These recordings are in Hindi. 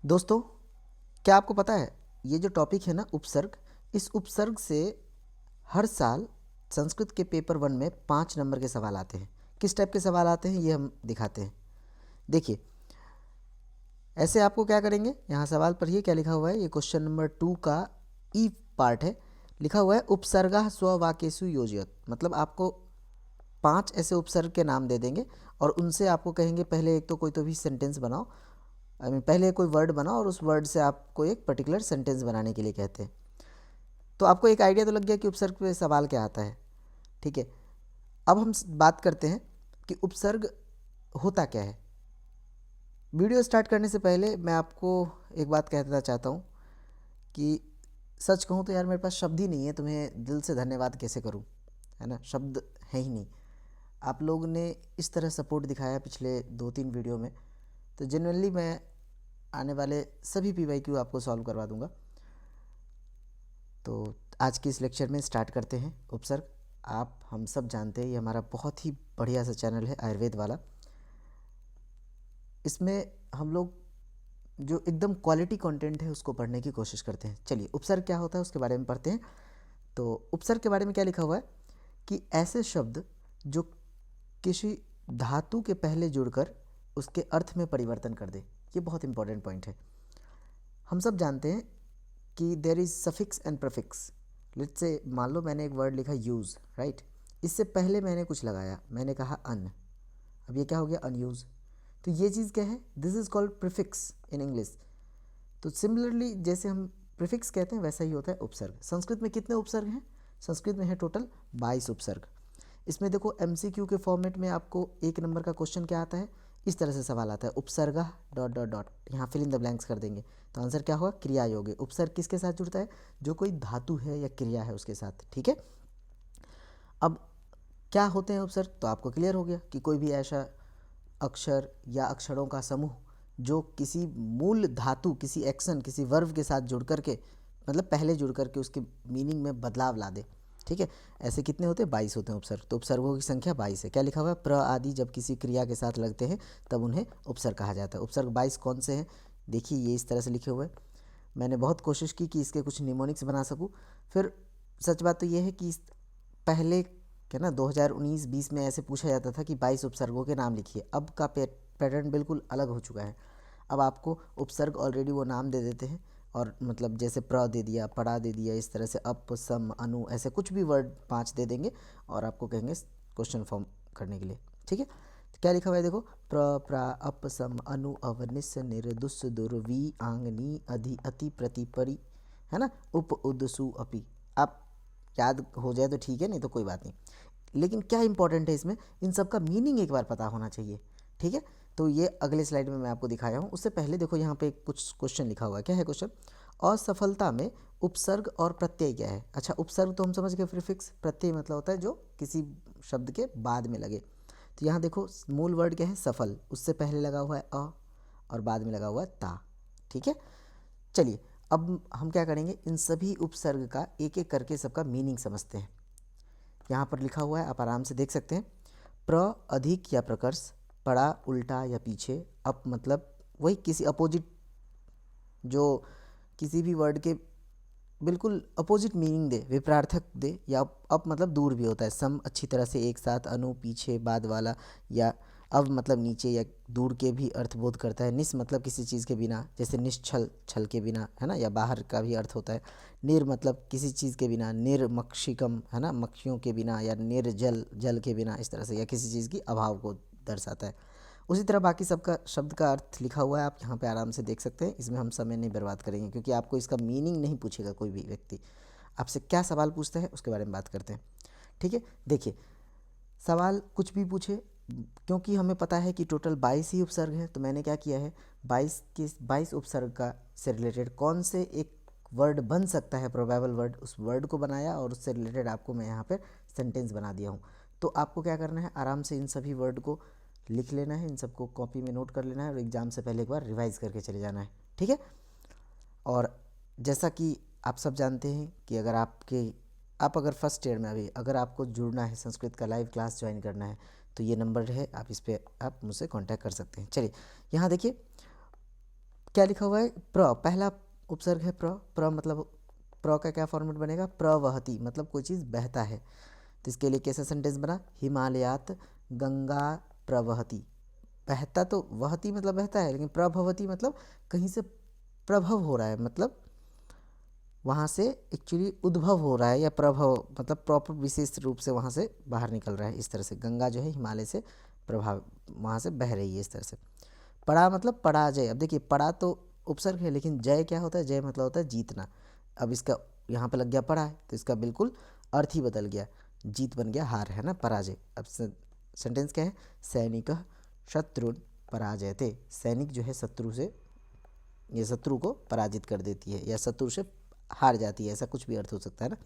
दोस्तों, क्या आपको पता है ये जो टॉपिक है ना उपसर्ग, इस उपसर्ग से हर साल संस्कृत के पेपर 1 में 5 नंबर के सवाल आते हैं। किस टाइप के सवाल आते हैं ये हम दिखाते हैं। देखिए, ऐसे आपको क्या करेंगे, यहाँ सवाल पढ़िए क्या लिखा हुआ है। ये क्वेश्चन नंबर 2 का ई पार्ट है। लिखा हुआ है उपसर्गः स्ववाक्येषु योजयत। मतलब आपको 5 ऐसे उपसर्ग के नाम दे देंगे और उनसे आपको कहेंगे पहले एक तो कोई तो भी सेंटेंस बनाओ। पहले कोई वर्ड बनाओ और उस वर्ड से आपको एक पर्टिकुलर सेंटेंस बनाने के लिए कहते हैं। तो आपको एक आइडिया तो लग गया कि उपसर्ग पे सवाल क्या आता है। ठीक है, अब हम बात करते हैं कि उपसर्ग होता क्या है। वीडियो स्टार्ट करने से पहले मैं आपको एक बात कह देना चाहता हूँ कि सच कहूँ तो यार मेरे पास शब्द ही नहीं है तुम्हें दिल से धन्यवाद कैसे करूँ, है ना। शब्द है ही नहीं। आप लोग ने इस तरह सपोर्ट दिखाया पिछले 2-3 वीडियो में, तो जेनुअनली मैं आने वाले सभी PYQ आपको सॉल्व करवा दूंगा। तो आज की इस लेक्चर में स्टार्ट करते हैं उपसर्ग। आप हम सब जानते हैं ये हमारा बहुत ही बढ़िया सा चैनल है आयुर्वेद वाला। इसमें हम लोग जो एकदम क्वालिटी कंटेंट है उसको पढ़ने की कोशिश करते हैं। चलिए, उपसर्ग क्या होता है उसके बारे में पढ़ते हैं। तो उपसर्ग के बारे में क्या लिखा हुआ है कि ऐसे शब्द जो किसी धातु के पहले जुड़कर उसके अर्थ में परिवर्तन कर दे। ये बहुत इंपॉर्टेंट पॉइंट है। हम सब जानते हैं कि there is suffix and prefix. Let's say मान लो मैंने एक वर्ड लिखा यूज़, राइट। इससे पहले मैंने कुछ लगाया, मैंने कहा अन। अब ये क्या हो गया, अनयूज़। तो ये चीज़ क्या है, this is called prefix in English. तो सिमिलरली जैसे हम प्रिफिक्स कहते हैं वैसा ही होता है उपसर्ग। संस्कृत में कितने उपसर्ग हैं? संस्कृत में है टोटल 22 उपसर्ग। इसमें देखो MCQ के फॉर्मेट में आपको 1 नंबर का क्वेश्चन क्या आता है, इस तरह से सवाल आता है उपसर्ग डॉट डॉट डॉट, यहाँ फिल इन द ब्लैंक्स कर देंगे। तो आंसर क्या होगा, क्रिया योग। उपसर्ग किसके साथ जुड़ता है, जो कोई धातु है या क्रिया है उसके साथ। ठीक है, अब क्या होते हैं उपसर्ग, तो आपको क्लियर हो गया कि कोई भी ऐसा अक्षर या अक्षरों का समूह जो किसी मूल धातु, किसी एक्शन, किसी वर्ब के साथ जुड़ करके, मतलब पहले जुड़ करके उसके मीनिंग में बदलाव ला दे। ठीक है, ऐसे कितने होते हैं, 22 होते हैं उपसर्ग। तो उपसर्गों की संख्या 22 है। क्या लिखा हुआ है, प्र आदि जब किसी क्रिया के साथ लगते हैं तब उन्हें उपसर्ग कहा जाता है। उपसर्ग 22 कौन से हैं, देखिए ये इस तरह से लिखे हुए हैं। मैंने बहुत कोशिश की कि इसके कुछ निमोनिक्स बना सकूँ। फिर सच बात तो ये है कि पहले क्या ना 2019-20 में ऐसे पूछा जाता था कि 22 उपसर्गों के नाम लिखिए। अब का पैटर्न बिल्कुल अलग हो चुका है। अब आपको उपसर्ग ऑलरेडी वो नाम दे देते हैं, और मतलब जैसे प्र दे दिया, पड़ा दे दिया, इस तरह से अप सम अनु ऐसे कुछ भी वर्ड 5 दे देंगे और आपको कहेंगे क्वेश्चन फॉर्म करने के लिए। ठीक है, तो क्या लिखा हुआ है देखो, प्र प्रा अप सम अनु अव निस निर दुस दुर वी आंग नी अधि अति प्रति परि, है ना, उप उद सु अपि। आप याद हो जाए तो ठीक है, नहीं तो कोई बात नहीं। लेकिन क्या इंपॉर्टेंट है इसमें, इन सब का मीनिंग एक बार पता होना चाहिए। ठीक है, तो ये अगले स्लाइड में मैं आपको दिखाया हूँ। उससे पहले देखो यहाँ पे कुछ क्वेश्चन लिखा हुआ है। क्या है क्वेश्चन, असफलता में उपसर्ग और प्रत्यय क्या है। अच्छा, उपसर्ग तो हम समझ गए प्रीफिक्स, प्रत्यय मतलब होता है जो किसी शब्द के बाद में लगे। तो यहाँ देखो मूल वर्ड क्या है, सफल, उससे पहले लगा हुआ है अ और बाद में लगा हुआ है ता। ठीक है, चलिए अब हम क्या करेंगे, इन सभी उपसर्ग का एक एक करके सबका मीनिंग समझते हैं। यहाँ पर लिखा हुआ है, आप आराम से देख सकते हैं। प्र अधिक या प्रकर्ष, पड़ा उल्टा या पीछे, अप मतलब वही किसी अपोजिट, जो किसी भी वर्ड के बिल्कुल अपोजिट मीनिंग दे, विपरार्थक दे, या अप मतलब दूर भी होता है। सम अच्छी तरह से एक साथ, अनु पीछे बाद वाला, या अव मतलब नीचे या दूर के भी अर्थ बोध करता है। निस मतलब किसी चीज़ के बिना, जैसे निश्छल, छल के बिना, है ना, या बाहर का भी अर्थ होता है। निर मतलब किसी चीज़ के बिना, निर्मक्षिकम, है ना, मक्खियों के बिना, या निर्जल, जल के बिना, इस तरह से, या किसी चीज़ की अभाव को दर्शाता है। उसी तरह बाकी सबका शब्द का अर्थ लिखा हुआ है, आप यहाँ पे आराम से देख सकते हैं। इसमें हम समय नहीं बर्बाद करेंगे क्योंकि आपको इसका मीनिंग नहीं पूछेगा कोई भी व्यक्ति। आपसे क्या सवाल पूछता है उसके बारे में बात करते हैं। ठीक है, देखिए सवाल कुछ भी पूछे, क्योंकि हमें पता है कि टोटल 22 ही उपसर्ग हैं, तो मैंने क्या किया है, 22 उपसर्ग का से रिलेटेड कौन से एक वर्ड बन सकता है, प्रोबेबल वर्ड, उस वर्ड को बनाया और उससे रिलेटेड आपको मैं यहाँ पर सेंटेंस बना दिया हूँ। तो आपको क्या करना है, आराम से इन सभी वर्ड को लिख लेना है, इन सबको कॉपी में नोट कर लेना है और एग्ज़ाम से पहले एक बार रिवाइज़ करके चले जाना है। ठीक है, और जैसा कि आप सब जानते हैं कि आप अगर फर्स्ट ईयर में अभी अगर आपको जुड़ना है, संस्कृत का लाइव क्लास ज्वाइन करना है, तो ये नंबर है, आप इस पर आप मुझसे कांटेक्ट कर सकते हैं। चलिए यहाँ देखिए, क्या लिखा हुआ है, प्र, पहला उपसर्ग है प्र, प्र मतलब प्र का क्या फॉर्मेट बनेगा, प्रवहती, मतलब कोई चीज़ बहता है। तो इसके लिए कैसा सेंटेंस बना, हिमालयात गंगा प्रवहती। बहता तो वहती मतलब बहता है, लेकिन प्रभवती मतलब कहीं से प्रभव हो रहा है, मतलब वहाँ से एक्चुअली उद्भव हो रहा है, या प्रभव मतलब प्रॉपर विशेष रूप से वहाँ से बाहर निकल रहा है। इस तरह से गंगा जो है हिमालय से प्रभाव वहाँ से बह रही है इस तरह से। पड़ा मतलब पराजय। अब देखिए पड़ा तो उपसर्ग है, लेकिन जय क्या होता है, जय मतलब होता है जीतना। अब इसका यहाँ पे लग गया पड़ा है, तो इसका बिल्कुल अर्थ ही बदल गया, जीत बन गया हार, है ना, पराजय। अब सेंटेंस क्या है, सैनिक शत्रुन पराजयते, सैनिक जो है शत्रु से, ये शत्रु को पराजित कर देती है, या शत्रु से हार जाती है, ऐसा कुछ भी अर्थ हो सकता है ना।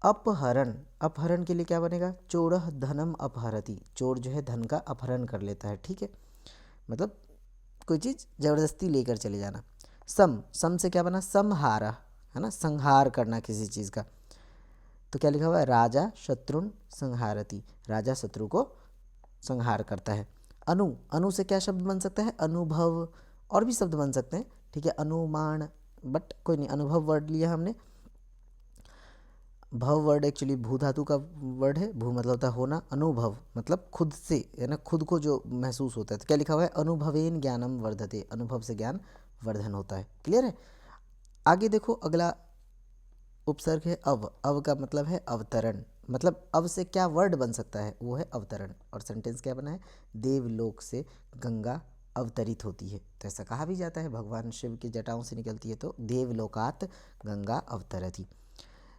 अपहरण, अपहरण के लिए क्या बनेगा, चोरः धनम अपहरति, चोर जो है धन का अपहरण कर लेता है, ठीक है, मतलब कोई चीज़ ज़बरदस्ती लेकर चले जाना। सम, सम से क्या बना, समहार, है ना, संहार करना किसी चीज़ का। तो क्या लिखा हुआ है, राजा शत्रुन संहारति, राजा शत्रु को संहार करता है। अनु, अनु से क्या शब्द बन सकता है, अनुभव, और भी शब्द बन सकते हैं, ठीक है, अनुमान, बट कोई नहीं, अनुभव वर्ड लिया हमने। भव वर्ड एक्चुअली भू धातु का वर्ड है, भू मतलब होता है होना, अनुभव मतलब खुद से, है ना, खुद को जो महसूस होता है। तो क्या लिखा हुआ है, अनुभवेन ज्ञानम वर्धते, अनुभव से ज्ञान वर्धन होता है। क्लियर है। आगे देखो अगला उपसर्ग है अव, अव का मतलब है अवतरण, मतलब अव से क्या वर्ड बन सकता है, वो है अवतरण। और सेंटेंस क्या बना है, देवलोक से गंगा अवतरित होती है, तो ऐसा कहा भी जाता है, भगवान शिव की जटाओं से निकलती है, तो देवलोकात गंगा अवतरति।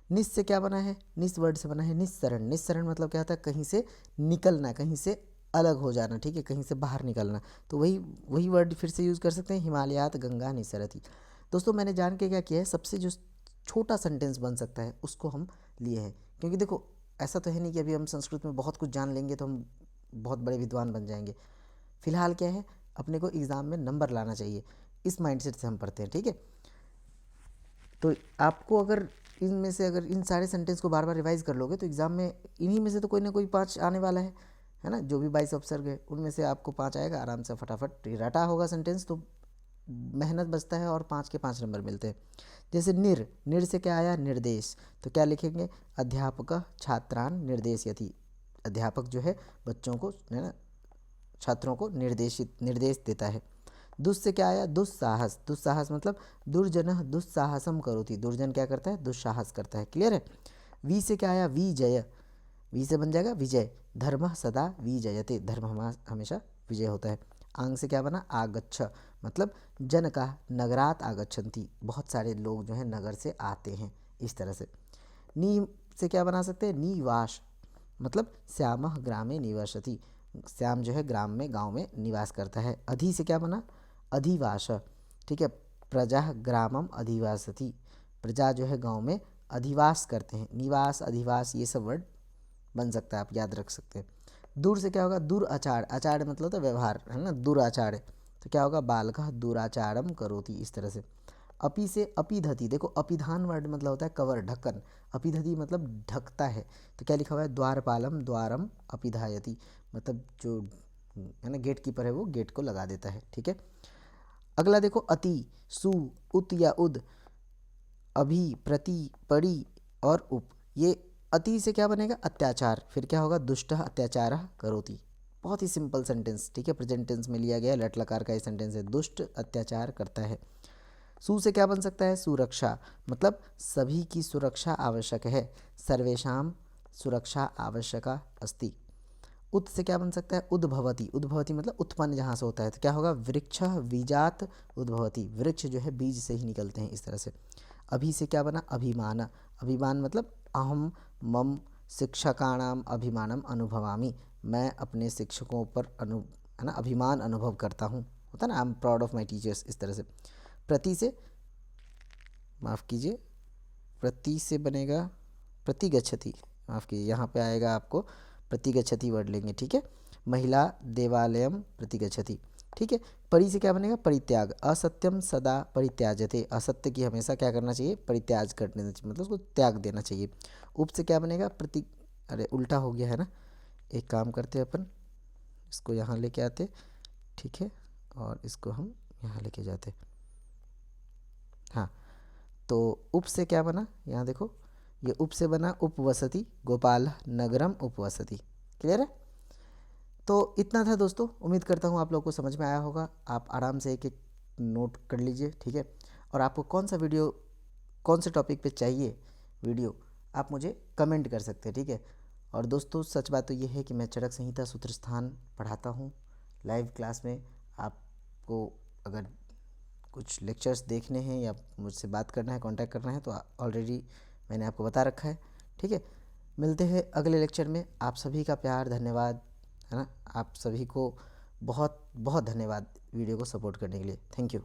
निस से क्या बना है, निस वर्ड से बना है निस्सरण, निस्सरण मतलब क्या होता है, कहीं से निकलना, कहीं से अलग हो जाना, ठीक है, कहीं से बाहर निकलना। तो वही वही वर्ड फिर से यूज़ कर सकते हैं, हिमालयात गंगा निस्सरति। दोस्तों मैंने जान के क्या किया है, सबसे जो छोटा सेंटेंस बन सकता है उसको हम लिए हैं, क्योंकि देखो ऐसा तो है नहीं कि अभी हम संस्कृत में बहुत कुछ जान लेंगे तो हम बहुत बड़े विद्वान बन जाएंगे। फिलहाल क्या है, अपने को एग्ज़ाम में नंबर लाना चाहिए, इस माइंडसेट से हम पढ़ते हैं, ठीक है। तो आपको अगर इनमें से अगर इन सारे सेंटेंस को बार बार रिवाइज कर लोगे तो एग्ज़ाम में इन्हीं में से तो कोई ना कोई 5 आने वाला है ना, जो भी 22 उपसर्ग है उनमें से आपको 5 आएगा आराम से, फटाफट रटा होगा सेंटेंस, तो मेहनत बचता है और 5 के 5 नंबर मिलते हैं। जैसे निर, निर से क्या आया, निर्देश, तो क्या लिखेंगे, अध्यापक छात्रान निर्देशयति, अध्यापक जो है बच्चों को, है ना, छात्रों को निर्देश देता है। दुस से क्या आया, दुस्साहस, दुस्साहस मतलब दुर्जन दुस्साहसम करोति, दुर्जन क्या करता है, दुस्साहस करता है। क्लियर है। वी से क्या आया, विजय, वी से बन जाएगा विजय, धर्म सदा विजयते, धर्म हमेशा विजय होता है। आंग से क्या बना, आगच्छ, मतलब जन का नगरात आगच्छन्ति, बहुत सारे लोग जो हैं नगर से आते हैं, इस तरह से। नी से क्या बना सकते हैं, निवास, मतलब श्यामः ग्रामे निवसति, श्याम जो है ग्राम में, गांव में निवास करता है। अधि से क्या बना, अधिवास, ठीक है, प्रजा ग्रामम अधिवासति, प्रजा जो है गांव में अधिवास करते हैं, निवास अधिवास ये सब वर्ड बन सकता है, आप याद रख सकते हैं। दूर से क्या होगा, दुराचार, आचार मतलब तो व्यवहार, है ना, दुराचार है, तो क्या होगा, बालकः दुराचारम करोति, इस तरह से। अपि से अपिधति, देखो अपिधान वर्ड मतलब होता है कवर, ढक्कन, अपिधति मतलब ढकता है, तो क्या लिखा हुआ है, द्वारपालम द्वारम अपिधायति, मतलब जो है ना गेट कीपर है वो गेट को लगा देता है, ठीक है। अगला देखो अति, सु, उत या उद, अभी, प्रति, पड़ी और उप, ये अति से क्या बनेगा, अत्याचार, फिर क्या होगा, दुष्ट अत्याचार करोति, बहुत ही सिंपल सेंटेंस, ठीक है, प्रेजेंट टेंस में लिया गया है, लट लकार का ये सेंटेंस है, दुष्ट अत्याचार करता है। सु से क्या बन सकता है, सुरक्षा, मतलब सभी की सुरक्षा आवश्यक है, सर्वेशाम सुरक्षा आवश्यका अस्ति। उत से क्या बन सकता है, उद्भवती, उद्भवती मतलब उत्पन्न जहाँ से होता है, तो क्या होगा, वृक्ष बीजात उद्भवती, वृक्ष जो है बीज से ही निकलते हैं, इस तरह से। अभी से क्या बना, अभिमान, अभिमान मतलब अहम मम शिक्षकाणाम अभिमानम अनुभवामी, मैं अपने शिक्षकों पर है ना अभिमान अनुभव करता हूँ, होता है ना, I am proud of my teachers, इस तरह से। प्रति से, माफ़ कीजिए, प्रति से बनेगा प्रतिगच्छति, माफ़ कीजिए, यहाँ पे आएगा आपको प्रतिगच्छति वर्ड लेंगे, ठीक है, महिला देवालयम प्रतिगच्छति, ठीक है। परि से क्या बनेगा, परित्याग, असत्यम सदा परित्याजते, असत्य की हमेशा क्या करना चाहिए, परित्याग कर देना चाहिए, मतलब उसको त्याग देना चाहिए। उप से क्या बनेगा, प्रति, अरे उल्टा हो गया है ना, एक काम करते हैं अपन, इसको यहाँ लेके आते, ठीक है, और इसको हम यहाँ लेके जाते। हाँ, तो उप से क्या बना, यहाँ देखो, ये उप से बना उपवसति, गोपाल नगरम उपवसति। क्लियर है? तो इतना था दोस्तों, उम्मीद करता हूँ आप लोगों को समझ में आया होगा। आप आराम से एक एक नोट कर लीजिए, ठीक है। और आपको कौन सा वीडियो, कौन से टॉपिक पे चाहिए वीडियो, आप मुझे कमेंट कर सकते हैं, ठीक है। और दोस्तों सच बात तो ये है कि मैं चरक संहिता सूत्र स्थान पढ़ाता हूँ लाइव क्लास में। आपको अगर कुछ लेक्चर्स देखने हैं या मुझसे बात करना है, कांटेक्ट करना है, तो ऑलरेडी मैंने आपको बता रखा है, ठीक है। मिलते हैं अगले लेक्चर में। आप सभी का प्यार, धन्यवाद, है ना। आप सभी को बहुत बहुत धन्यवाद वीडियो को सपोर्ट करने के लिए। Thank you.